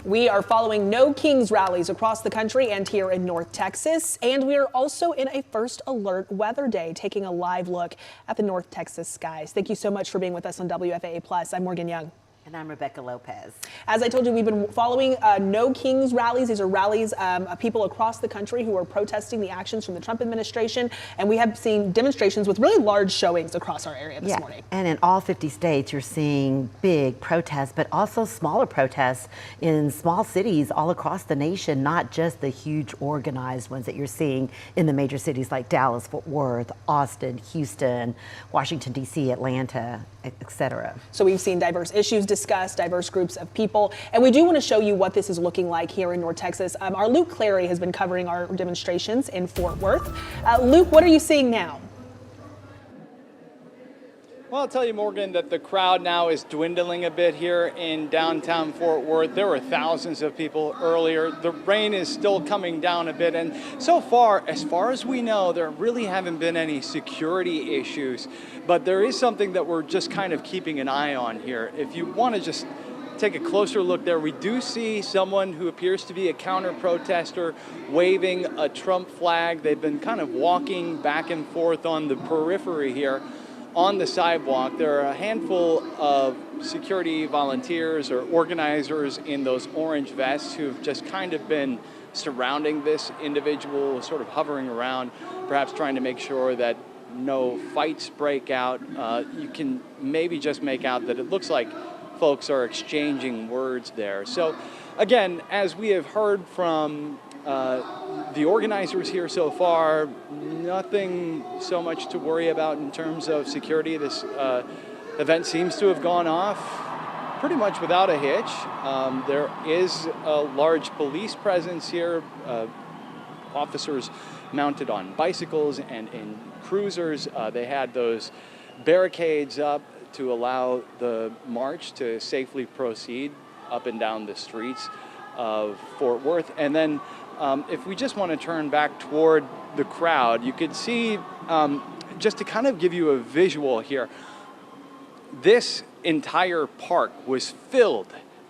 We are following No Kings rallies across the country and here in North Texas. And we are also in a first alert weather day, taking a live look at the North Texas skies. Thank you so much for being with us on WFAA+. I'm Morgan Young. And I'm Rebecca Lopez. As I told you, we've been following No Kings rallies. These are rallies of people across the country who are protesting the actions from the Trump administration. And we have seen demonstrations with really large showings across our area this morning. And in all 50 states, you're seeing big protests, but also smaller protests in small cities all across the nation, not just the huge organized ones that you're seeing in the major cities like Dallas, Fort Worth, Austin, Houston, Washington, D.C., Atlanta, etc. So we've seen diverse issues discussed, diverse groups of people, and we do want to show you what this is looking like here in North Texas. Our Luke Clary has been covering our demonstrations in Fort Worth. Luke, what are you seeing now? Well, I'll tell you, Morgan, that the crowd now is dwindling a bit here in downtown Fort Worth. There were thousands of people earlier. The rain is still coming down a bit. And so far as we know, there really haven't been any security issues. But there is something that we're just kind of keeping an eye on here. If you want to just take a closer look there, we do see someone who appears to be a counter-protester waving a Trump flag. They've been kind of walking back and forth on the periphery here. On the sidewalk, there are a handful of security volunteers or organizers in those orange vests who've just kind of been surrounding this individual, sort of hovering around, perhaps trying to make sure that no fights break out. You can maybe just make out that it looks like folks are exchanging words there. So again, as we have heard from the organizers here so far, nothing so much to worry about in terms of security. This event seems to have gone off pretty much without a hitch. There is a large police presence here, officers mounted on bicycles and in cruisers. They had those barricades up to allow the march to safely proceed up and down the streets of Fort Worth. And then if we just want to turn back toward the crowd, you could see, just to kind of give you a visual here, this entire park was filled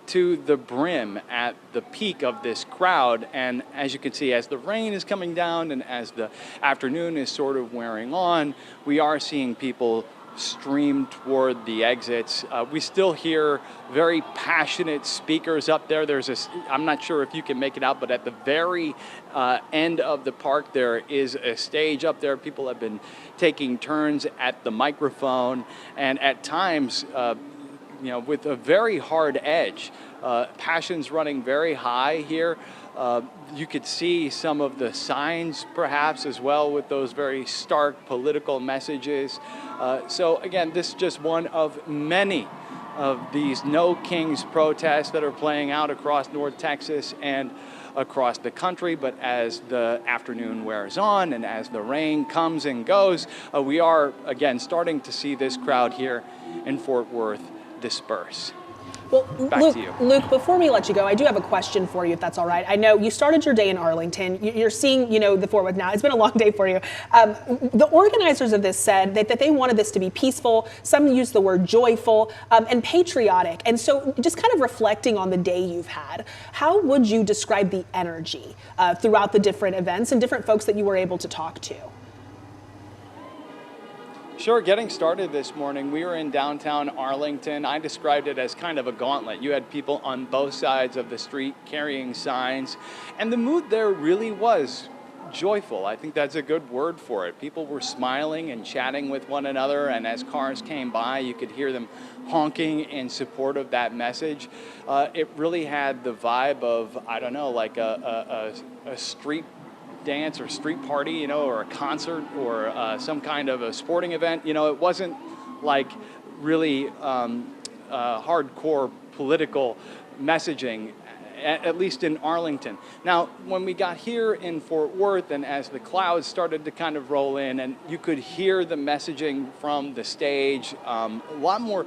to the brim at the peak of this crowd. And as you can see, as the rain is coming down and as the afternoon is sort of wearing on, we are seeing people stream toward the exits. We still hear very passionate speakers up there. I'm not sure if you can make it out, but at the very end of the park, there is a stage up there. People have been taking turns at the microphone, and at times, with a very hard edge, passions running very high here. You could see some of the signs perhaps as well with those very stark political messages. So again, this is just one of many of these No Kings protests that are playing out across North Texas and across the country. But as the afternoon wears on and as the rain comes and goes, we are again starting to see this crowd here in Fort Worth disperse. Well, Back to you. Luke, before we let you go, I do have a question for you, if that's all right. I know you started your day in Arlington. You're seeing, the Fort Worth now. It's been a long day for you. The organizers of this said that they wanted this to be peaceful. Some used the word joyful and patriotic. And so just kind of reflecting on the day you've had, how would you describe the energy throughout the different events and different folks that you were able to talk to? Sure, getting started this morning, we were in downtown Arlington. I described it as kind of a gauntlet. You had people on both sides of the street carrying signs, and the mood there really was joyful. I think that's a good word for it. People were smiling and chatting with one another, and as cars came by, you could hear them honking in support of that message. It really had the vibe of, I don't know, like a street dance or street party, or a concert or some kind of a sporting event. It wasn't like really hardcore political messaging, at least in Arlington. Now, when we got here in Fort Worth and as the clouds started to kind of roll in and you could hear the messaging from the stage, a lot more,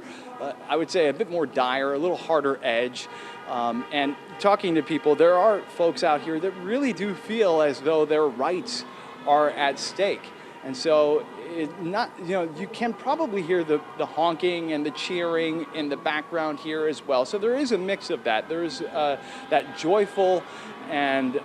I would say a bit more dire, a little harder edge. And talking to people, there are folks out here that really do feel as though their rights are at stake. And so you can probably hear the honking and the cheering in the background here as well. So there is a mix of that. There is that joyful and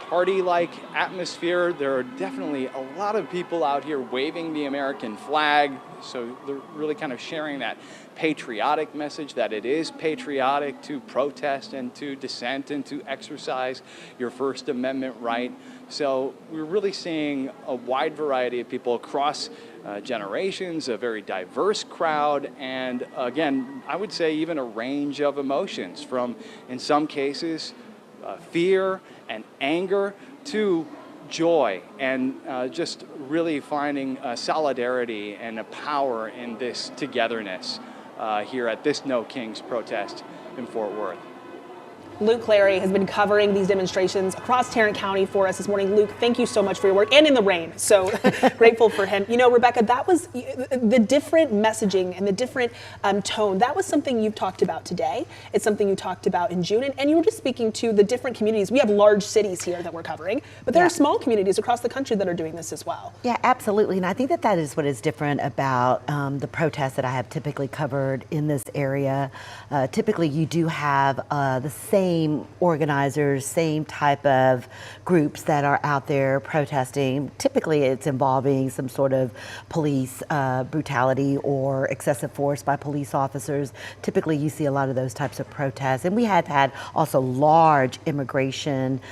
party-like atmosphere. There are definitely a lot of people out here waving the American flag. So they're really kind of sharing that patriotic message, that it is patriotic to protest and to dissent and to exercise your First Amendment right. So we're really seeing a wide variety of people across generations, a very diverse crowd, and again, I would say even a range of emotions from, in some cases, fear and anger to joy, and just really finding solidarity and a power in this togetherness here at this No Kings protest in Fort Worth. Luke Clary has been covering these demonstrations across Tarrant County for us this morning. Luke, thank you so much for your work, and in the rain. So grateful for him. You know, Rebecca, that was the different messaging and the different tone. That was something you've talked about today. It's something you talked about in June. And you were just speaking to the different communities. We have large cities here that we're covering, but there are small communities across the country that are doing this as well. Yeah, absolutely. And I think that is what is different about the protests that I have typically covered in this area. Typically, you do have the same organizers, same type of groups that are out there protesting. Typically, it's involving some sort of police brutality or excessive force by police officers. Typically, you see a lot of those types of protests. And we have had also large immigration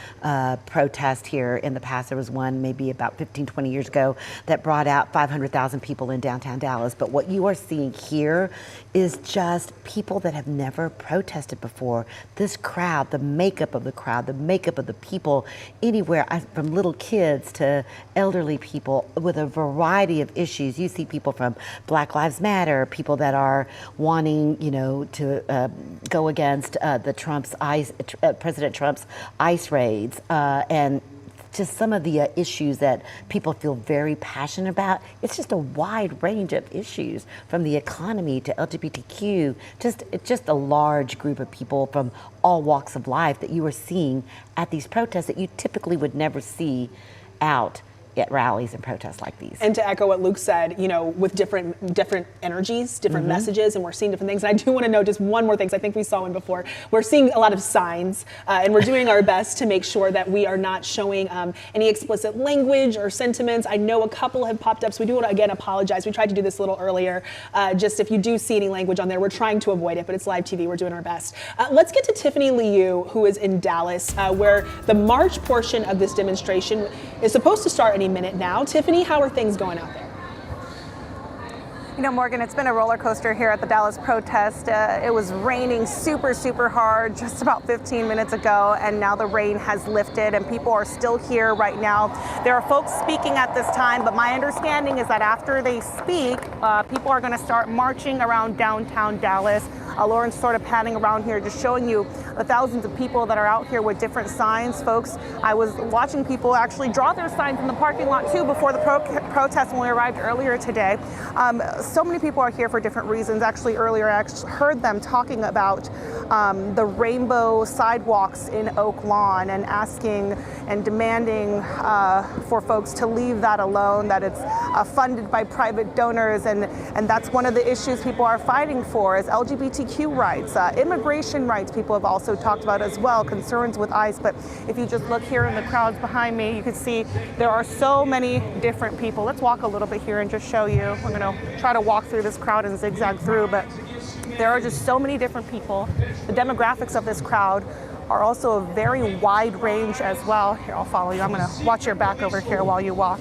protests here in the past. There was one maybe about 15, 20 years ago that brought out 500,000 people in downtown Dallas. But what you are seeing here is just people that have never protested before. This crowd, the makeup of the crowd, the makeup of the people, anywhere from little kids to elderly people with a variety of issues. You see people from Black Lives Matter, people that are wanting, to go against President Trump's ICE raids, and just some of the issues that people feel very passionate about. It's just a wide range of issues, from the economy to LGBTQ, just a large group of people from all walks of life that you are seeing at these protests that you typically would never see out at rallies and protests like these. And to echo what Luke said, with different energies, different messages, and we're seeing different things. And I do want to know just one more thing, because I think we saw one before. We're seeing a lot of signs, and we're doing our best to make sure that we are not showing any explicit language or sentiments. I know a couple have popped up, so we do want to, again, apologize. We tried to do this a little earlier. Just if you do see any language on there, we're trying to avoid it, but it's live TV. We're doing our best. Let's get to Tiffany Liu, who is in Dallas, where the March portion of this demonstration is supposed to start any minute now. Tiffany, how are things going out there? Morgan, it's been a roller coaster here at the Dallas protest. It was raining super, super hard just about 15 minutes ago, and now the rain has lifted and people are still here right now. There are folks speaking at this time, but my understanding is that after they speak, people are going to start marching around downtown Dallas. Lauren's sort of panning around here, just showing you the thousands of people that are out here with different signs. Folks, I was watching people actually draw their signs in the parking lot too before the protest when we arrived earlier today. So many people are here for different reasons. Actually, earlier I heard them talking about the rainbow sidewalks in Oak Lawn and asking and demanding for folks to leave that alone, that it's funded by private donors, and that's one of the issues people are fighting for, is LGBTQ rights, immigration rights. People have also talked about as well, concerns with ICE. But if you just look here in the crowds behind me, you can see there are so many different people. Let's walk a little bit here and just show you. We're going to try to walk through this crowd and zigzag through, but there are just so many different people. The demographics of this crowd are also a very wide range as well. Here, I'll follow you. I'm going to watch your back over here while you walk.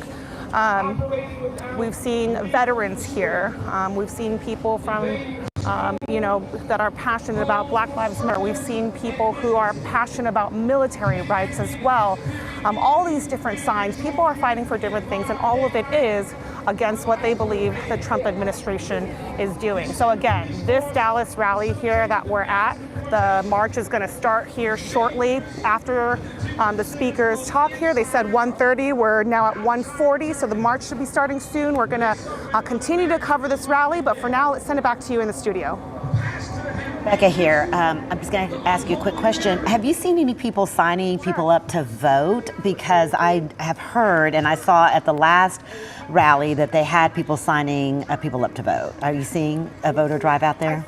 We've seen veterans here. We've seen people from that are passionate about Black Lives Matter. We've seen people who are passionate about military rights as well. All these different signs. People are fighting for different things, and all of it is against what they believe the Trump administration is doing. So again, this Dallas rally here that we're at, the march is going to start here shortly after the speakers talk here. They said 1:30. We're now at 1:40, so the march should be starting soon. We're going to continue to cover this rally, but for now, let's send it back to you in the studio. Becca here. I'm just going to ask you a quick question. Have you seen any people signing people up to vote? Because I have heard, and I saw at the last rally that they had people signing people up to vote. Are you seeing a voter drive out there?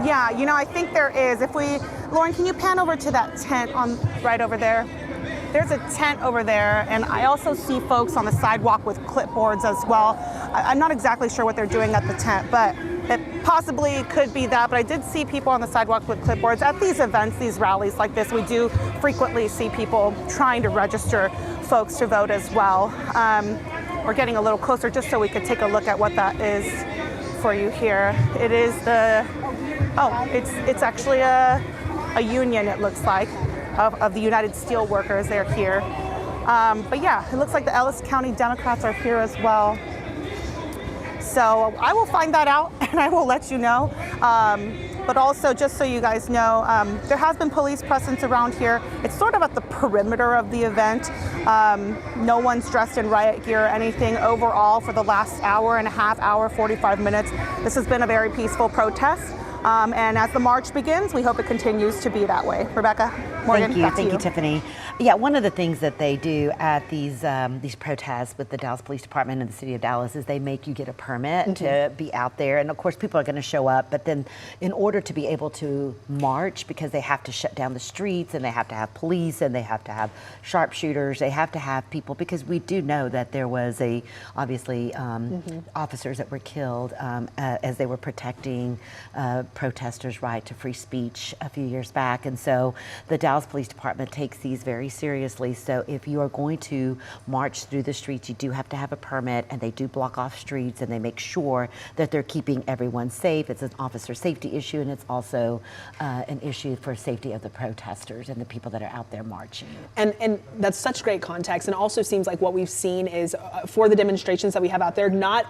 Yeah, I think there is. Lauren, can you pan over to that tent right over there? There's a tent over there, and I also see folks on the sidewalk with clipboards as well. I'm not exactly sure what they're doing at the tent, but it possibly could be that. But I did see people on the sidewalk with clipboards. At these events, these rallies like this, we do frequently see people trying to register folks to vote as well. We're getting a little closer just so we could take a look at what that is for you here. It is it's actually a union, it looks like, of the United Steelworkers. They're here. But yeah, it looks like the Ellis County Democrats are here as well. So I will find that out and I will let you know. But also, just so you guys know, there has been police presence around here. It's sort of at the perimeter of the event. No one's dressed in riot gear or anything overall for the last hour and a half, 45 minutes. This has been a very peaceful protest. And as the march begins, we hope it continues to be that way. Rebecca, Morgan, Thank you, Tiffany. Yeah, one of the things that they do at these protests with the Dallas Police Department and the City of Dallas is they make you get a permit to be out there. And of course, people are going to show up. But then in order to be able to march, because they have to shut down the streets and they have to have police and they have to have sharpshooters, they have to have people, because we do know that there was obviously officers that were killed as they were protecting protesters' right to free speech a few years back. And so the Dallas Police Department takes these very seriously. So if you are going to march through the streets, you do have to have a permit, and they do block off streets and they make sure that they're keeping everyone safe. It's an officer safety issue, and it's also an issue for safety of the protesters and the people that are out there marching. And that's such great context, and also seems like what we've seen is for the demonstrations that we have out there, not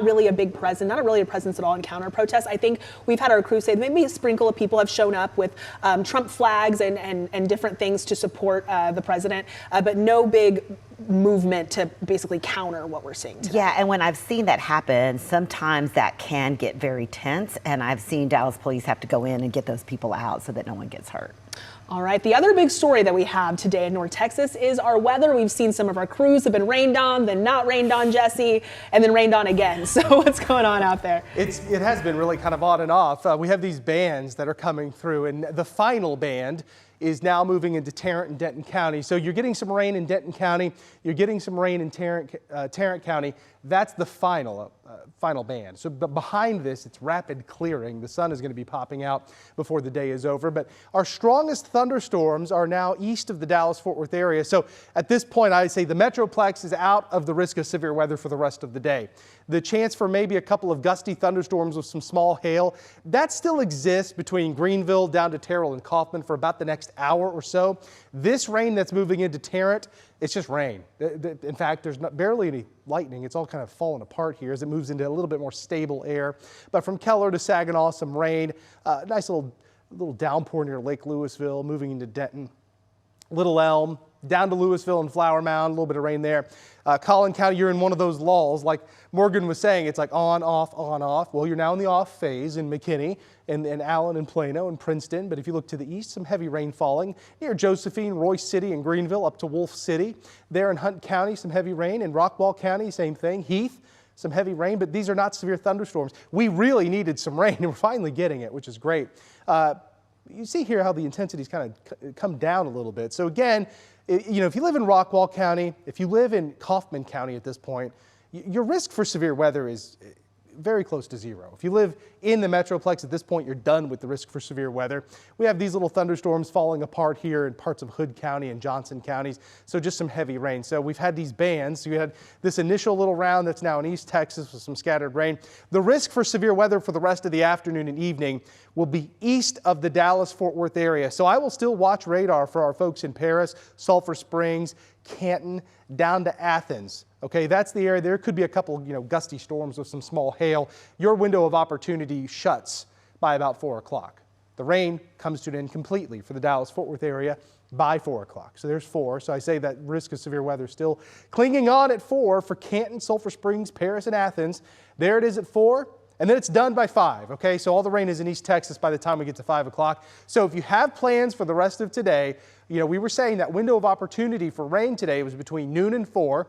really a big presence, not really a presence at all in counter protests. I think we've had our crew say maybe a sprinkle of people have shown up with Trump flags and different things to support the president, but no big movement to basically counter what we're seeing today. Yeah, and when I've seen that happen, sometimes that can get very tense, and I've seen Dallas police have to go in and get those people out so that no one gets hurt. All right, the other big story that we have today in North Texas is our weather. We've seen some of our crews have been rained on, then not rained on, Jesse, and then rained on again. So what's going on out there? It has been really kind of on and off. We have these bands that are coming through, and the final band is now moving into Tarrant and Denton County. So you're getting some rain in Denton County, you're getting some rain in Tarrant County. That's the final band. So behind this, it's rapid clearing. The sun is going to be popping out before the day is over. But our strongest thunderstorms are now east of the Dallas-Fort Worth area. So at this point, I'd say the Metroplex is out of the risk of severe weather for the rest of the day. The chance for maybe a couple of gusty thunderstorms with some small hail, that still exists between Greenville down to Terrell and Kaufman for about the next hour or so. This rain that's moving into Tarrant, it's just rain. In fact, there's barely any lightning. It's all kind of falling apart here as it moves into a little bit more stable air. But from Keller to Saginaw, some rain. Nice little downpour near Lake Louisville, moving into Denton. Little Elm, down to Louisville and Flower Mound, a little bit of rain there. Collin County, you're in one of those lulls. Like Morgan was saying, it's like on, off, on, off. Well, you're now in the off phase in McKinney and Allen and Plano and Princeton. But if you look to the east, some heavy rain falling near Josephine, Royce City, and Greenville up to Wolf City. There in Hunt County, some heavy rain. In Rockwall County, same thing. Heath, some heavy rain, but these are not severe thunderstorms. We really needed some rain, and we're finally getting it, which is great. You see here how the intensity's kind of come down a little bit. So again, if you live in Rockwall County, if you live in Kaufman County at this point, your risk for severe weather is very close to zero. If you live in the Metroplex at this point, you're done with the risk for severe weather. We have these little thunderstorms falling apart here in parts of Hood County and Johnson counties, so just some heavy rain. So we've had these bands. So you had this initial little round that's now in East Texas with some scattered rain. The risk for severe weather for the rest of the afternoon and evening will be east of the Dallas-Fort Worth area. So I will still watch radar for our folks in Paris, Sulphur Springs, Canton, down to Athens. Okay, that's the area. There could be a couple, gusty storms with some small hail. Your window of opportunity shuts by about 4 o'clock. The rain comes to an end completely for the Dallas-Fort Worth area by 4 o'clock. So there's 4. So I say that risk of severe weather still clinging on at 4 for Canton, Sulphur Springs, Paris, and Athens. There it is at 4. and then it's done by 5, okay? So all the rain is in East Texas by the time we get to 5 o'clock. So if you have plans for the rest of today, you know, we were saying that window of opportunity for rain today was between noon and 4.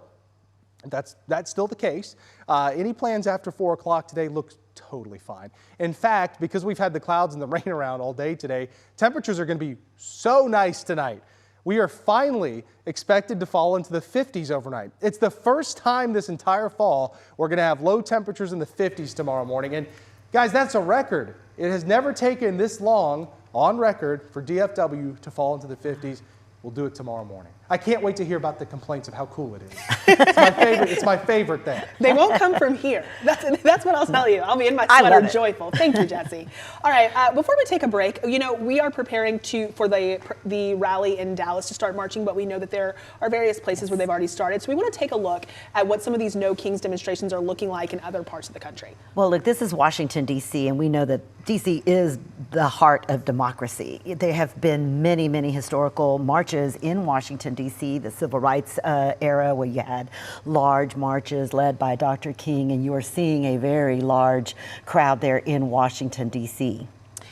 That's still the case. Any plans after 4 o'clock today look totally fine. In fact, because we've had the clouds and the rain around all day today, temperatures are going to be so nice tonight. We are finally expected to fall into the 50s overnight. It's the first time this entire fall we're going to have low temperatures in the 50s tomorrow morning. And guys, that's a record. It has never taken this long on record for DFW to fall into the 50s. We'll do it tomorrow morning. I can't wait to hear about the complaints of how cool it is. It's my favorite thing. They won't come from here. That's what I'll tell you. I'll be in my sweater joyful. Thank you, Jesse. All right, before we take a break, you know, we are preparing for the rally in Dallas to start marching, but we know that there are various places where they've already started. So we want to take a look at what some of these No Kings demonstrations are looking like in other parts of the country. Well, look, this is Washington, D.C., and we know that D.C. is the heart of democracy. There have been many, many historical marches in Washington, D.C., the civil rights era, where you had large marches led by Dr. King, and you are seeing a very large crowd there in Washington, D.C.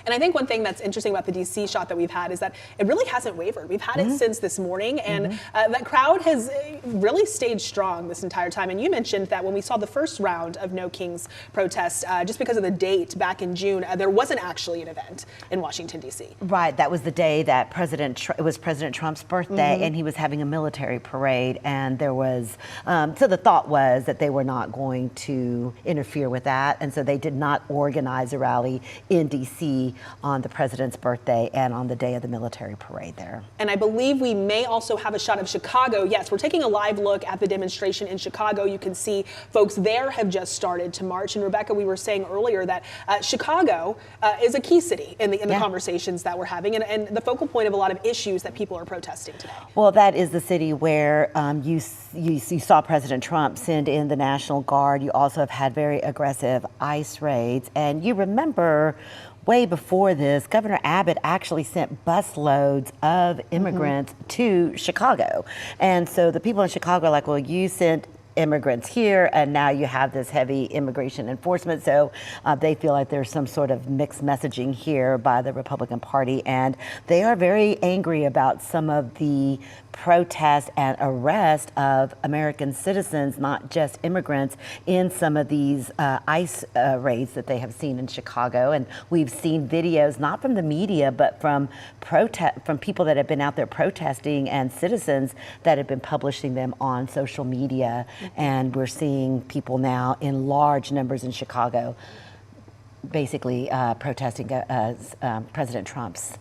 And I think one thing that's interesting about the DC shot that we've had is that it really hasn't wavered. We've had it since this morning, and that crowd has really stayed strong this entire time. And you mentioned that when we saw the first round of No Kings protests, just because of the date back in June, there wasn't actually an event in Washington, D.C. Right, that was the day that it was President Trump's birthday, and he was having a military parade, and there was, so the thought was that they were not going to interfere with that, and so they did not organize a rally in D.C. on the president's birthday and on the day of the military parade there. And I believe we may also have a shot of Chicago. Yes, we're taking a live look at the demonstration in Chicago. You can see folks there have just started to march. And Rebecca, we were saying earlier that Chicago is a key city in the conversations that we're having and the focal point of a lot of issues that people are protesting today. Well, that is the city where you saw President Trump send in the National Guard. You also have had very aggressive ICE raids. And you remember way before this, Governor Abbott actually sent busloads of immigrants to Chicago. And so the people in Chicago are like, well, you sent immigrants here, and now you have this heavy immigration enforcement. So they feel like there's some sort of mixed messaging here by the Republican Party, and they are very angry about some of the protests and arrest of American citizens, not just immigrants, in some of these ICE raids that they have seen in Chicago. And we've seen videos, not from the media, but from people that have been out there protesting and citizens that have been publishing them on social media. And we're seeing people now in large numbers in Chicago basically protesting President Trump's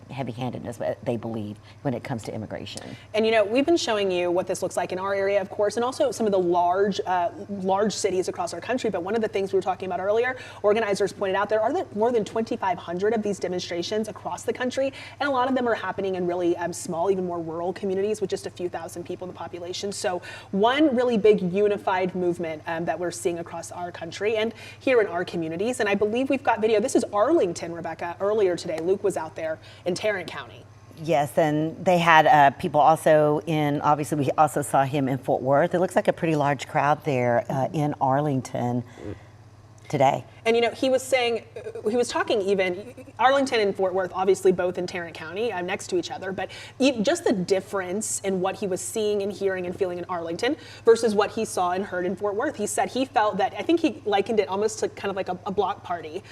heavy-handedness, they believe, when it comes to immigration. And you know, we've been showing you what this looks like in our area, of course, and also some of the large cities across our country. But one of the things we were talking about earlier, organizers pointed out there are more than 2,500 of these demonstrations across the country, and a lot of them are happening in really small, even more rural communities with just a few thousand people in the population. So one really big unified movement that we're seeing across our country and here in our communities. And I believe we've got video. This is Arlington, Rebecca, earlier today. Luke was out there in Tarrant County. Yes, and they had people also obviously we also saw him in Fort Worth. It looks like a pretty large crowd there in Arlington today. And you know, he was talking even, Arlington and Fort Worth, obviously both in Tarrant County, next to each other, but just the difference in what he was seeing and hearing and feeling in Arlington versus what he saw and heard in Fort Worth. He said he felt that, I think he likened it almost to kind of like a block party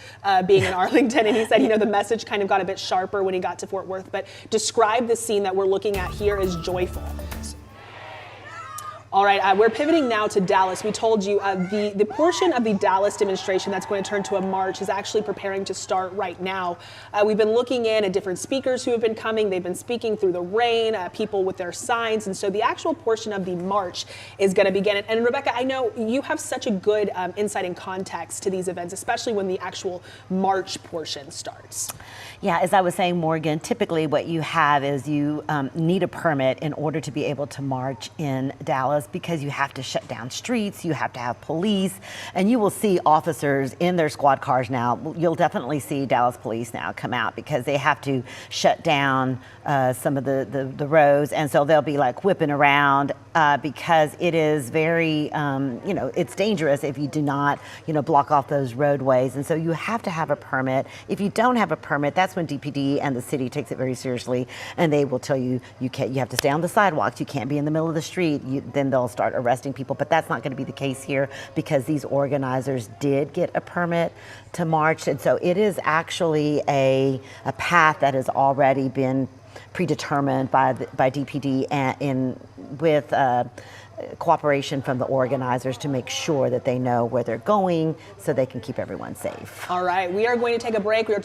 being in Arlington, and he said, you know, the message kind of got a bit sharper when he got to Fort Worth, but described the scene that we're looking at here as joyful. All right, we're pivoting now to Dallas. We told you the portion of the Dallas demonstration that's going to turn to a march is actually preparing to start right now. We've been looking in at different speakers who have been coming. They've been speaking through the rain, people with their signs. And so the actual portion of the march is going to begin. And Rebecca, I know you have such a good insight and context to these events, especially when the actual march portion starts. Yeah, as I was saying, Morgan, typically what you have is you need a permit in order to be able to march in Dallas, because you have to shut down streets, you have to have police, and you will see officers in their squad cars now. You'll definitely see Dallas police now come out because they have to shut down some of the roads, and so they'll be like whipping around because it is very, it's dangerous if you do not, block off those roadways, and so you have to have a permit. If you don't have a permit, that's when DPD and the city takes it very seriously, and they will tell you you have to stay on the sidewalks, you can't be in the middle of the street. Then they'll start arresting people, but that's not going to be the case here because these organizers did get a permit to march, and so it is actually a path that has already been predetermined by DPD and with cooperation from the organizers to make sure that they know where they're going so they can keep everyone safe. All right, we are going to take a break. You were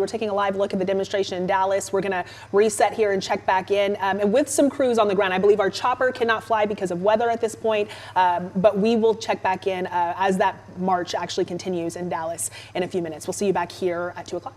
taking a live look at the demonstration in Dallas. We're going to reset here and check back in, and with some crews on the ground. I believe our chopper cannot fly because of weather at this point, but we will check back in as that march actually continues in Dallas in a few minutes. We'll see you back here at 2 o'clock.